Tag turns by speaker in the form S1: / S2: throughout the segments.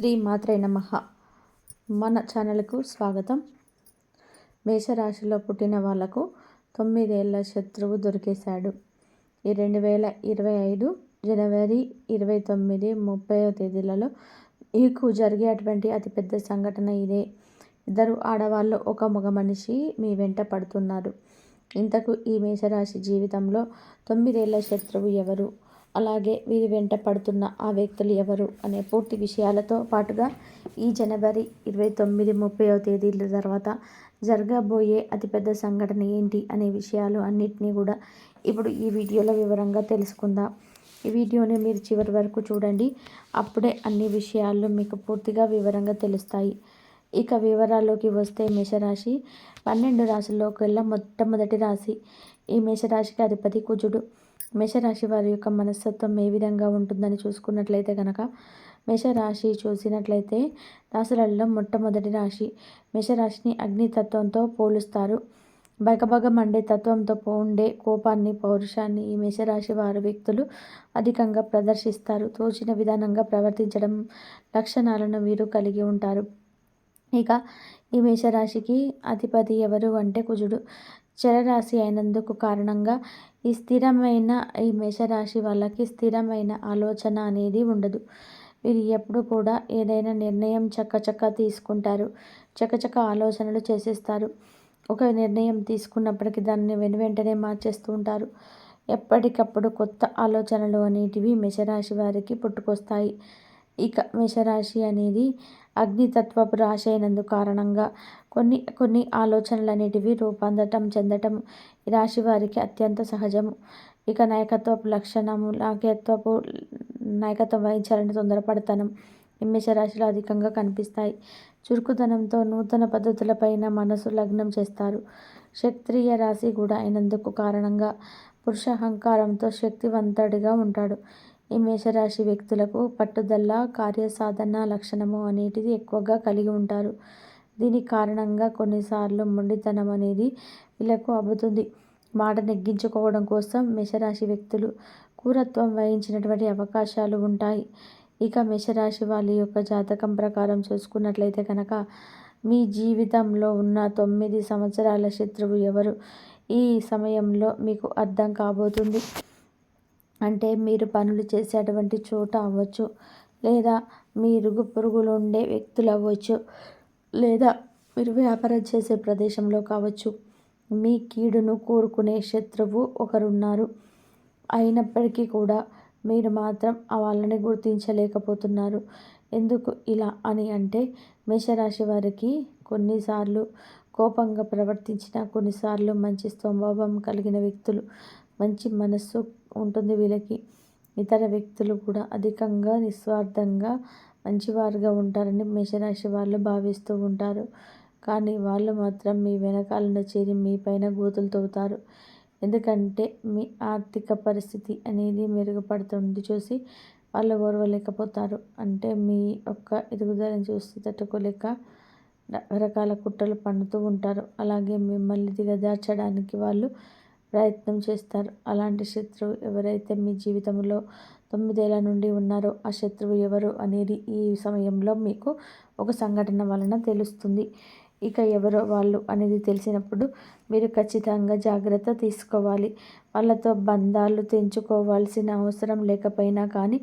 S1: శ్రీ మాత్రే నమః. మన ఛానల్కు స్వాగతం. మేషరాశిలో పుట్టిన వాళ్లకు 9 ఏళ్ల శత్రువు దొరికేశాడు. ఈ 2025 జనవరి 29, 30వ తేదీలలో మీకు జరిగేటువంటి అతిపెద్ద సంఘటన ఇదే. 2 ఆడవాళ్ళు, ఒక మగ మనిషి మీ వెంట పడుతున్నారు. ఇంతకు ఈ మేషరాశి జీవితంలో 9 ఏళ్ల శత్రువు ఎవరు, అలాగే వీరి వెంట పడుతున్న ఆ వ్యక్తులు ఎవరు అనే పూర్తి విషయాలతో పాటుగా ఈ జనవరి 29, 30వ తేదీల తర్వాత జరగబోయే అతిపెద్ద సంఘటన ఏంటి అనే విషయాలు అన్నిటినీ కూడా ఇప్పుడు ఈ వీడియోలో వివరంగా తెలుసుకుందాం. ఈ వీడియోని మీరు చివరి వరకు చూడండి. అప్పుడే అన్ని విషయాలు మీకు పూర్తిగా వివరంగా తెలుస్తాయి. ఇక వివరాల్లోకి వస్తే, మేషరాశి 12 రాశుల్లోకెల్లా మొట్టమొదటి రాశి. ఈ మేషరాశికి అధిపతి కుజుడు. మేషరాశి వారి యొక్క మనస్తత్వం ఏ విధంగా ఉంటుందని చూసుకున్నట్లయితే కనుక, మేషరాశి చూసినట్లయితే రాశులలో మొట్టమొదటి రాశి. మేషరాశిని అగ్నితత్వంతో పోలుస్తారు. బగబగ మండే తత్వంతో ఉండే కోపాన్ని, పౌరుషాన్ని ఈ మేషరాశి వారి వ్యక్తులు అధికంగా ప్రదర్శిస్తారు. తోచిన విధానంగా ప్రవర్తించడం లక్షణాలను వీరు కలిగి ఉంటారు. ఇక ఈ మేషరాశికి అధిపతి ఎవరు అంటే కుజుడు. చరరాశి అయినందుకు కారణంగా ఈ మేషరాశి వాళ్ళకి స్థిరమైన ఆలోచన అనేది ఉండదు. వీరు ఎప్పుడు కూడా ఏదైనా నిర్ణయం చక్కచక్క తీసుకుంటారు. చకచక ఆలోచనలు చేసేస్తారు. ఒక నిర్ణయం తీసుకున్నప్పటికీ దాన్ని వెంటనే మార్చేస్తూ ఉంటారు. ఎప్పటికప్పుడు కొత్త ఆలోచనలు అనేటివి మేషరాశి వారికి పుట్టుకొస్తాయి. ఇక మేషరాశి అనేది అగ్నితత్వపు రాశి అయినందుకు కారణంగా కొన్ని ఆలోచనలు అనేటివి రూపాంతరం చెందటం ఈ రాశి వారికి అత్యంత సహజము. ఇక నాయకత్వం వహించాలని తొందరపడతనం ఈ మేషరాశిలో అధికంగా కనిపిస్తాయి. చురుకుదనంతో నూతన పద్ధతులపైన మనసు లగ్నం చేస్తారు. క్షత్రియ రాశి కూడా అయినందుకు కారణంగా పురుషాహంకారంతో శక్తివంతుడిగా ఉంటాడు. ఈ మేషరాశి వ్యక్తులకు పట్టుదల, కార్యసాధన లక్షణము అనేటిది ఎక్కువగా కలిగి ఉంటారు. దీని కారణంగా కొన్నిసార్లు మొండితనం అనేది వీళ్ళకు అబ్బుతుంది. మాట నెగ్గించుకోవడం కోసం మేషరాశి వ్యక్తులు క్రూరత్వం వహించినటువంటి అవకాశాలు ఉంటాయి. ఇక మేషరాశి వాళ్ళ యొక్క జాతకం ప్రకారం చూసుకున్నట్లయితే కనుక, మీ జీవితంలో ఉన్న 9 సంవత్సరాల శత్రువు ఎవరు ఈ సమయంలో మీకు అర్థం కాబోతుంది. అంటే మీరు పనులు చేసేటువంటి చోట అవ్వచ్చు, లేదా మీ ఇరుగు పొరుగులు ఉండే వ్యక్తులు అవ్వచ్చు, లేదా మీరు వ్యాపారం చేసే ప్రదేశంలో కావచ్చు. మీ కీడును కోరుకునే శత్రువు ఒకరున్నారు. అయినప్పటికీ కూడా మీరు మాత్రం వాళ్ళని గుర్తించలేకపోతున్నారు. ఎందుకు ఇలా అని అంటే, మేషరాశి వారికి కొన్నిసార్లు కోపంగా ప్రవర్తించిన, కొన్నిసార్లు మంచి స్వభావం కలిగిన వ్యక్తులు, మంచి మనస్సు ఉంటుంది వీళ్ళకి. ఇతర వ్యక్తులు కూడా అధికంగా నిస్వార్థంగా మంచివారుగా ఉంటారని మేషరాశి వాళ్ళు భావిస్తూ ఉంటారు. కానీ వాళ్ళు మాత్రం మీ వెనకాలను చేరి మీ పైన గోతులు తవ్వుతారు. ఎందుకంటే మీ ఆర్థిక పరిస్థితి అనేది మెరుగుపడుతుంది చూసి వాళ్ళు ఓర్వలేకపోతారు. అంటే మీ యొక్క ఎదుగుదలను చూసి తట్టుకోలేక రకరకాల కుట్రలు పన్నుతూ ఉంటారు. అలాగే మిమ్మల్ని దిగజార్చడానికి వాళ్ళు ప్రయత్నం చేస్తారు. అలాంటి శత్రువు ఎవరైతే మీ జీవితంలో 9 ఏళ్ల నుండి ఉన్నారో ఆ శత్రువు ఎవరు అనేది ఈ సమయంలో మీకు ఒక సంఘటన వలన తెలుస్తుంది. ఇక ఎవరో వాళ్ళు అనేది తెలిసినప్పుడు మీరు ఖచ్చితంగా జాగ్రత్త తీసుకోవాలి. వాళ్ళతో బంధాలు తెంచుకోవాల్సిన అవసరం లేకపోయినా కానీ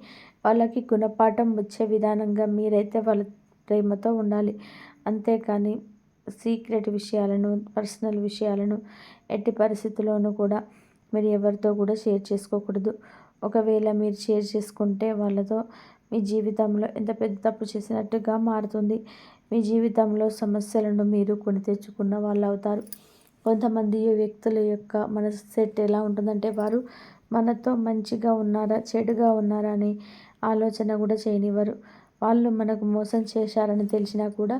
S1: వాళ్ళకి గుణపాఠం వచ్చే విధానంగా మీరైతే వాళ్ళ ప్రేమతో ఉండాలి. అంతేకాని సీక్రెట్ విషయాలను, పర్సనల్ విషయాలను ఎట్టి పరిస్థితుల్లోనూ కూడా మీరు ఎవరితో కూడా షేర్ చేసుకోకూడదు. ఒకవేళ మీరు షేర్ చేసుకుంటే వాళ్ళతో మీ జీవితంలో ఎంత పెద్ద తప్పు చేసినట్టుగా మారుతుంది. మీ జీవితంలో సమస్యలను మీరు కొని తెచ్చుకున్న వాళ్ళు అవుతారు. కొంతమంది వ్యక్తుల యొక్క మనసు సెట్ ఎలా ఉంటుందంటే, వారు మనతో మంచిగా ఉన్నారా, చెడుగా ఉన్నారా అనే ఆలోచన కూడా చేయనివ్వరు. వాళ్ళు మనకు మోసం చేశారని తెలిసినా కూడా,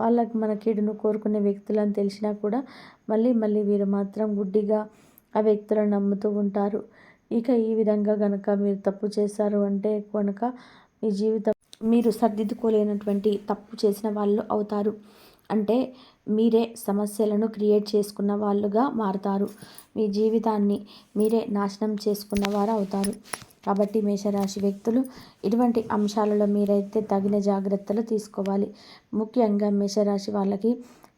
S1: వాళ్ళకి మన కీడును కోరుకునే వ్యక్తులని తెలిసినా కూడా మళ్ళీ వీరు మాత్రం గుడ్డిగా ఆ వ్యక్తులను నమ్ముతూ ఉంటారు. ఇక ఈ విధంగా కనుక మీరు తప్పు చేశారు అంటే కనుక మీ జీవితం మీరు సర్దిద్దుకోలేనటువంటి తప్పు చేసిన వాళ్ళు అవుతారు. అంటే మీరే సమస్యలను క్రియేట్ చేసుకున్న వాళ్ళుగా మారుతారు. మీ జీవితాన్ని మీరే నాశనం చేసుకున్న వారు అవుతారు. కాబట్టి మేషరాశి వ్యక్తులు ఇటువంటి అంశాలలో మీరైతే తగిన జాగ్రత్తలు తీసుకోవాలి. ముఖ్యంగా మేషరాశి వాళ్ళకి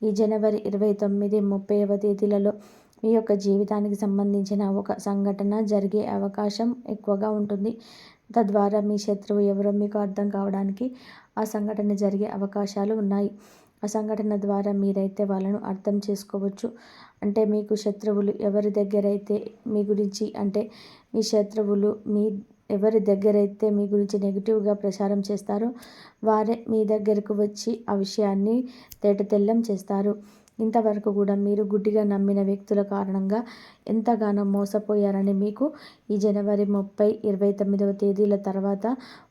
S1: ఈ జనవరి 29, 30వ తేదీలలో మీ యొక్క జీవితానికి సంబంధించిన ఒక సంఘటన జరిగే అవకాశం ఎక్కువగా ఉంటుంది. తద్వారా మీ శత్రువు ఎవరో మీకు అర్థం కావడానికి ఆ సంఘటన జరిగే అవకాశాలు ఉన్నాయి. ఆ సంఘటన ద్వారా మీరైతే వాళ్ళను అర్థం చేసుకోవచ్చు. అంటే మీకు శత్రువులు ఎవరి దగ్గరైతే మీ గురించి అంటే మీ శత్రువులు ఎవరి దగ్గరైతే మీ గురించి నెగిటివ్గా ప్రచారం చేస్తారో వారే మీ దగ్గరకు వచ్చి ఆ విషయాన్ని తేటతెల్లం చేస్తారు. ఇంతవరకు కూడా మీరు గుడ్డిగా నమ్మిన వ్యక్తుల కారణంగా ఎంతగానో మోసపోయారని మీకు ఈ జనవరి 30, 29వ తేదీల తర్వాత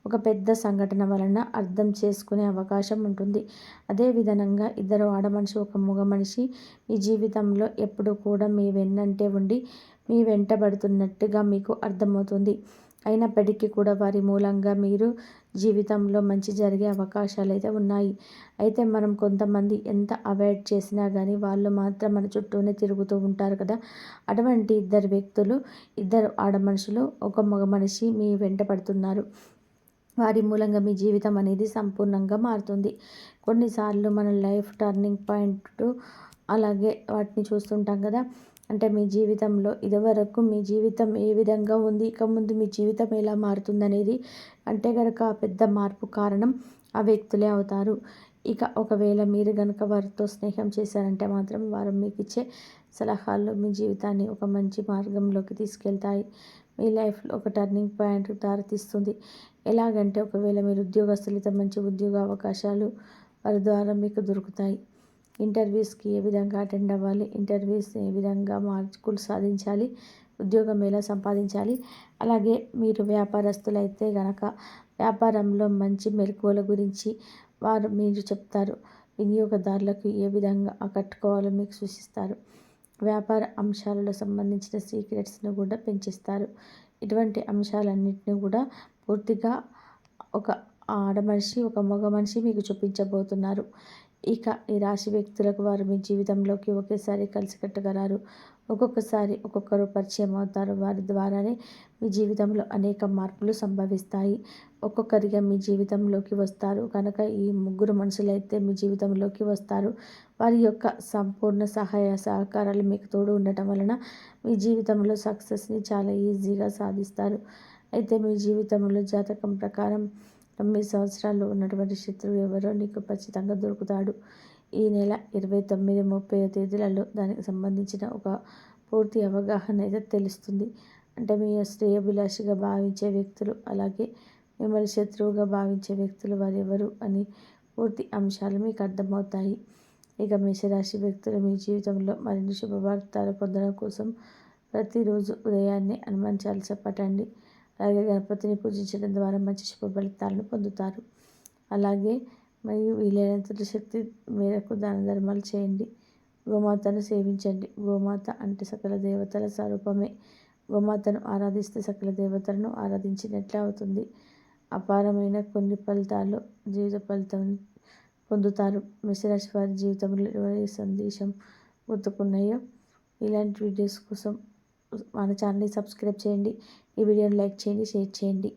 S1: ఒక పెద్ద సంఘటన వలన అర్థం చేసుకునే అవకాశం ఉంటుంది. అదేవిధంగా ఇద్దరు ఆడమనిషి ఒక మగ మనిషి మీ జీవితంలో ఎప్పుడు కూడా మీ వెన్నంటే ఉండి మీ వెంటబడుతున్నట్టుగా మీకు అర్థమవుతుంది. అయినప్పటికీ కూడా వారి మూలంగా మీరు జీవితంలో మంచి జరిగే అవకాశాలు అయితే ఉన్నాయి. అయితే మనం కొంతమంది ఎంత అవాయిడ్ చేసినా కానీ వాళ్ళు మాత్రం మన చుట్టూనే తిరుగుతూ ఉంటారు కదా. అటువంటి ఇద్దరు వ్యక్తులు, ఇద్దరు ఆడమనుషులు, ఒక మగ మనిషి మీ వెంట పడుతున్నారు. వారి మూలంగా మీ జీవితం అనేది సంపూర్ణంగా మారుతుంది. కొన్నిసార్లు మన లైఫ్ టర్నింగ్ పాయింట్ అలాగే వాటిని చూస్తుంటాం కదా. అంటే మీ జీవితంలో ఇదివరకు మీ జీవితం ఏ విధంగా ఉంది, ఇక ముందు మీ జీవితం ఎలా మారుతుందనేది అంటే కనుక పెద్ద మార్పు కారణం ఆ వ్యక్తులే అవుతారు. ఇక ఒకవేళ మీరు కనుక వారితో స్నేహం చేశారంటే మాత్రం వారు మీకు ఇచ్చే సలహాలు మీ జీవితాన్ని ఒక మంచి మార్గంలోకి తీసుకెళ్తాయి. మీ లైఫ్లో ఒక టర్నింగ్ పాయింట్ దారితీస్తుంది. ఎలాగంటే ఒకవేళ మీరు ఉద్యోగస్తులైతే మంచి ఉద్యోగ అవకాశాలు వారి ద్వారా మీకు దొరుకుతాయి. ఇంటర్వ్యూస్కి ఏ విధంగా అటెండ్ అవ్వాలి, ఇంటర్వ్యూస్ ఏ విధంగా మార్కులు సాధించాలి, ఉద్యోగం ఎలా సంపాదించాలి, అలాగే మీరు వ్యాపారస్తులైతే గనక వ్యాపారంలో మంచి మెలకువల గురించి మీరు చెప్తారు. వినియోగదారులకు ఏ విధంగా ఆకట్టుకోవాలో మీకు సూచిస్తారు. వ్యాపార అంశాలలో సంబంధించిన సీక్రెట్స్ను కూడా పెంచిస్తారు. ఇటువంటి అంశాలన్నింటినీ కూడా పూర్తిగా ఒక ఆడమనిషి, ఒక మగ మనిషి మీకు చూపించబోతున్నారు. ఇక ఈ రాశి వ్యక్తులకు వారు మీ జీవితంలోకి ఒకేసారి కలిసికట్టుగా రారు. ఒక్కొక్కసారి ఒక్కొక్కరు పరిచయం అవుతారు. వారి ద్వారానే మీ జీవితంలో అనేక మార్పులు సంభవిస్తాయి. ఒక్కొక్కరిగా మీ జీవితంలోకి వస్తారు. కనుక ఈ ముగ్గురు మనుషులైతే మీ జీవితంలోకి వస్తారు. వారి యొక్క సంపూర్ణ సహాయ సహకారాలు మీకు తోడు ఉండటం వలన మీ జీవితంలో సక్సెస్ని చాలా ఈజీగా సాధిస్తారు. అయితే మీ జీవితంలో జాతకం ప్రకారం 9 సంవత్సరాలు ఉన్నటువంటి శత్రువు ఎవరో నీకు ఖచ్చితంగా దొరుకుతాడు. ఈ నెల 29, 30 తేదీలలో దానికి సంబంధించిన ఒక పూర్తి అవగాహన అయితే తెలుస్తుంది. అంటే మీ శ్రేయోభిలాషిగా భావించే వ్యక్తులు, అలాగే మిమ్మల్ని శత్రువుగా భావించే వ్యక్తులు వారెవరు అని పూర్తి అంశాలు మీకు అర్థమవుతాయి. ఇక మేషరాశి వ్యక్తులు మీ జీవితంలో మరిన్ని శుభవార్తలు పొందడం కోసం ప్రతిరోజు ఉదయాన్నే హనుమాన్ చాలీసా పఠండి. అలాగే గణపతిని పూజించడం ద్వారా మంచి శుభ ఫలితాలను పొందుతారు. అలాగే మరియు వీలైనంత శక్తి మేరకు దాన ధర్మాలు చేయండి. గోమాతను సేవించండి. గోమాత అంటే సకల దేవతల స్వరూపమే. గోమాతను ఆరాధిస్తే సకల దేవతలను ఆరాధించినట్లే అవుతుంది. అపారమైన కొన్ని ఫలితాలు జీవిత ఫలితం పొందుతారు. మేషరాశి వారి జీవితంలో ఎవరి సందేశం గుర్తుకున్నాయో ఇలాంటి వీడియోస్ కోసం మన ఛానల్ని సబ్స్క్రైబ్ చేయండి. ఈ వీడియోని లైక్ చేయండి, షేర్ చేయండి.